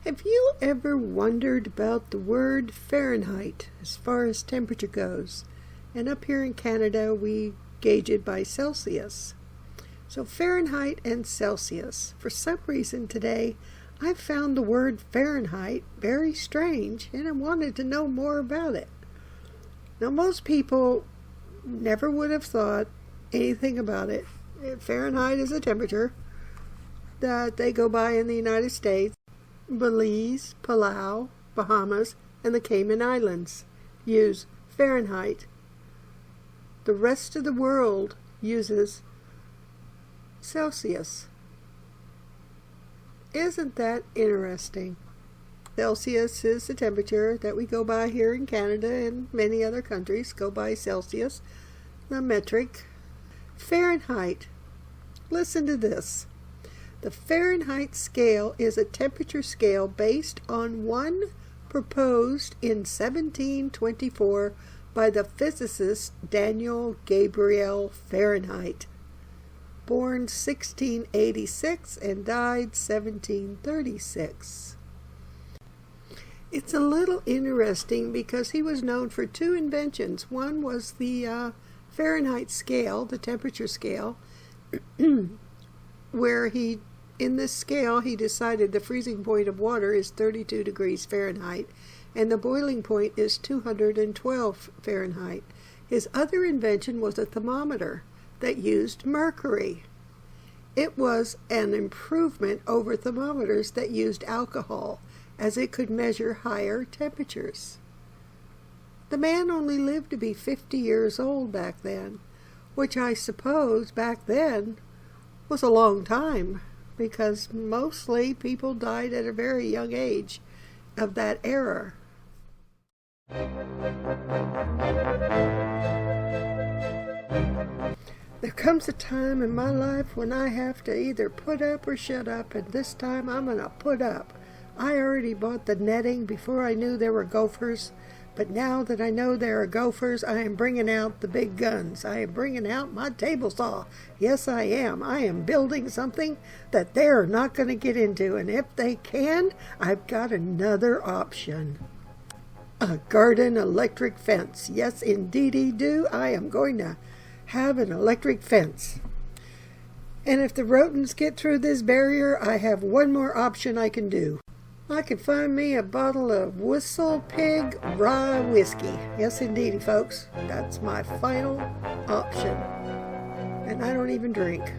Have you ever wondered about the word Fahrenheit as far as temperature goes? And up here in Canada, we gauge it by Celsius. So Fahrenheit and Celsius. For some reason today, I found the word Fahrenheit very strange, and I wanted to know more about it. Now, most people never would have thought anything about it. Fahrenheit is a temperature that they go by in the United States. Belize, Palau, Bahamas, and the Cayman Islands use Fahrenheit. The rest of the world uses Celsius. Isn't that interesting? Celsius is the temperature that we go by here in Canada, and many other countries go by Celsius, the metric. Fahrenheit. Listen to this. The Fahrenheit scale is a temperature scale based on one proposed in 1724 by the physicist Daniel Gabriel Fahrenheit, born 1686 and died 1736. It's a little interesting because he was known for two inventions. One was the Fahrenheit scale, the temperature scale, where in this scale, he decided the freezing point of water is 32 degrees Fahrenheit, and the boiling point is 212 Fahrenheit. His other invention was a thermometer that used mercury. It was an improvement over thermometers that used alcohol, as it could measure higher temperatures. The man only lived to be 50 years old back then, which I suppose back then was a long time, because mostly people died at a very young age of that era. There comes a time in my life when I have to either put up or shut up, and this time I'm going to put up. I already bought the netting before I knew there were gophers, but now that I know there are gophers, I am bringing out the big guns. I am bringing out my table saw. Yes, I am. I am building something that they're not going to get into, and if they can, I've got another option. A garden electric fence. Yes, indeedy do. I am going to have an electric fence. And if the rodents get through this barrier, I have one more option I can do. I can find me a bottle of Whistle Pig rye whiskey. Yes, indeedy, folks. That's my final option. And I don't even drink.